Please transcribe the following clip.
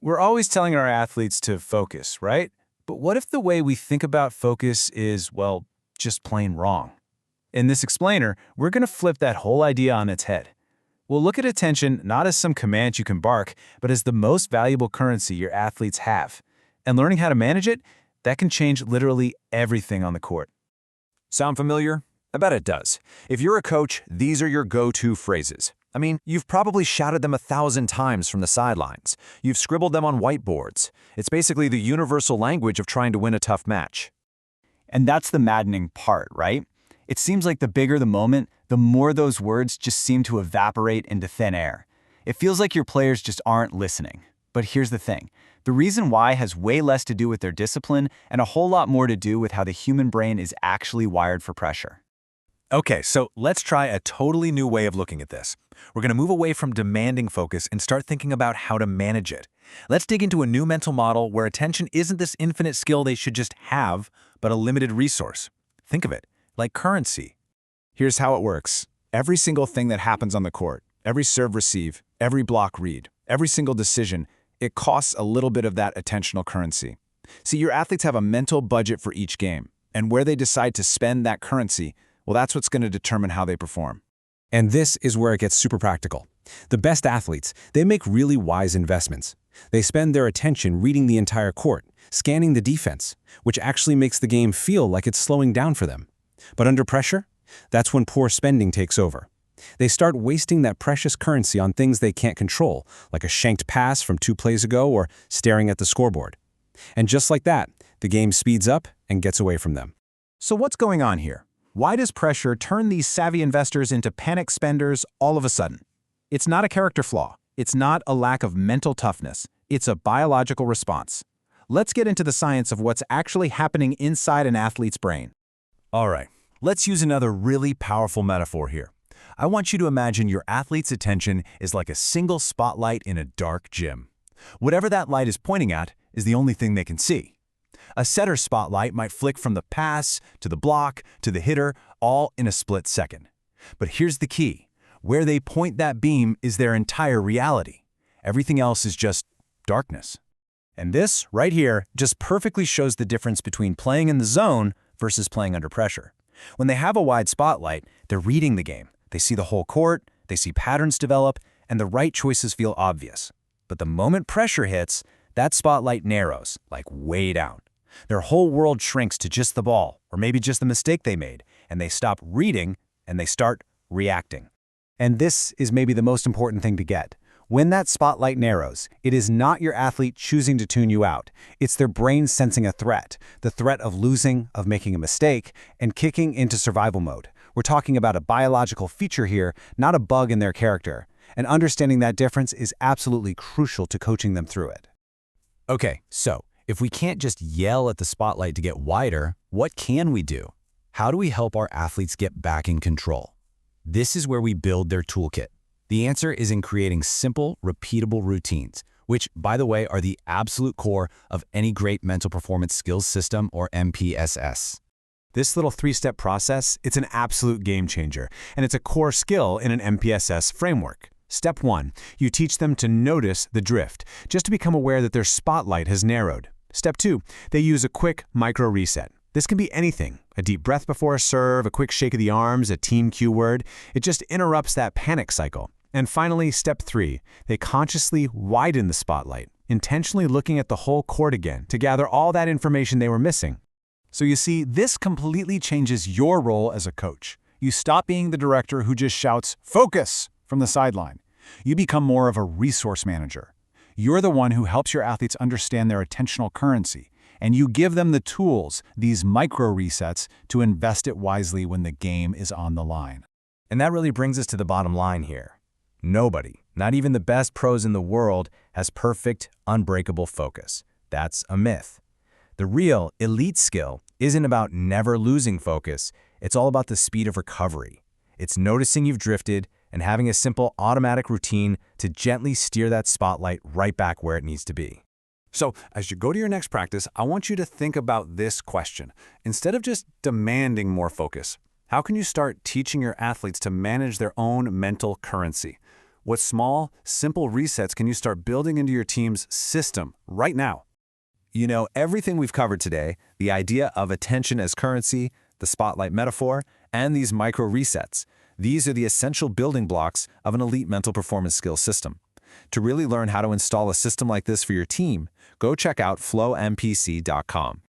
We're always telling our athletes to focus, right? But what if the way we think about focus is, well, just plain wrong? In this explainer, we're going to flip that whole idea on its head. We'll look at attention not as some command you can bark, but as the most valuable currency your athletes have. And learning how to manage it, that can change literally everything on the court. Sound familiar? I bet it does. If you're a coach, these are your go-to phrases. I mean, you've probably shouted them 1,000 times from the sidelines. You've scribbled them on whiteboards. It's basically the universal language of trying to win a tough match. And that's the maddening part, right? It seems like the bigger the moment, the more those words just seem to evaporate into thin air. It feels like your players just aren't listening. But here's the thing. The reason why has way less to do with their discipline and a whole lot more to do with how the human brain is actually wired for pressure. Okay, so let's try a totally new way of looking at this. We're going to move away from demanding focus and start thinking about how to manage it. Let's dig into a new mental model where attention isn't this infinite skill they should just have, but a limited resource. Think of it like currency. Here's how it works. Every single thing that happens on the court, every serve receive, every block read, every single decision, it costs a little bit of that attentional currency. See, your athletes have a mental budget for each game, and where they decide to spend that currency, well, that's what's going to determine how they perform. And this is where it gets super practical. The best athletes, they make really wise investments. They spend their attention reading the entire court, scanning the defense, which actually makes the game feel like it's slowing down for them. But under pressure, that's when poor spending takes over. They start wasting that precious currency on things they can't control, like a shanked pass from 2 plays ago or staring at the scoreboard. And just like that, the game speeds up and gets away from them. So what's going on here? Why does pressure turn these savvy investors into panic spenders all of a sudden? It's not a character flaw. It's not a lack of mental toughness. It's a biological response. Let's get into the science of what's actually happening inside an athlete's brain. All right, let's use another really powerful metaphor here. I want you to imagine your athlete's attention is like a single spotlight in a dark gym. Whatever that light is pointing at is the only thing they can see. A setter's spotlight might flick from the pass to the block to the hitter, all in a split second. But here's the key. Where they point that beam is their entire reality. Everything else is just darkness. And this, right here, just perfectly shows the difference between playing in the zone versus playing under pressure. When they have a wide spotlight, they're reading the game. They see the whole court, they see patterns develop, and the right choices feel obvious. But the moment pressure hits, that spotlight narrows, like way down. Their whole world shrinks to just the ball, or maybe just the mistake they made, and they stop reading and they start reacting. And this is maybe the most important thing to get. When that spotlight narrows, it is not your athlete choosing to tune you out. It's their brain sensing a threat, the threat of losing, of making a mistake, and kicking into survival mode. We're talking about a biological feature here, not a bug in their character. And understanding that difference is absolutely crucial to coaching them through it. Okay, so if we can't just yell at the spotlight to get wider, what can we do? How do we help our athletes get back in control? This is where we build their toolkit. The answer is in creating simple, repeatable routines, which, by the way, are the absolute core of any great mental performance skills system, or MPSS. This little 3-step process, it's an absolute game changer, and it's a core skill in an MPSS framework. Step 1, you teach them to notice the drift, just to become aware that their spotlight has narrowed. Step 2, they use a quick micro reset. This can be anything, a deep breath before a serve, a quick shake of the arms, a team cue word. It just interrupts that panic cycle. And finally, step 3, they consciously widen the spotlight, intentionally looking at the whole court again to gather all that information they were missing. So you see, this completely changes your role as a coach. You stop being the director who just shouts, "Focus!" from the sideline. You become more of a resource manager. You're the one who helps your athletes understand their attentional currency, and you give them the tools, these micro resets, to invest it wisely when the game is on the line. And that really brings us to the bottom line here. Nobody, not even the best pros in the world, has perfect, unbreakable focus. That's a myth. The real elite skill isn't about never losing focus. It's all about the speed of recovery. It's noticing you've drifted and having a simple automatic routine to gently steer that spotlight right back where it needs to be. So, as you go to your next practice, I want you to think about this question. Instead of just demanding more focus, how can you start teaching your athletes to manage their own mental currency? What small, simple resets can you start building into your team's system right now? You know, everything we've covered today, the idea of attention as currency, the spotlight metaphor, and these micro resets, these are the essential building blocks of an elite mental performance skills system. To really learn how to install a system like this for your team, go check out flowmpc.com.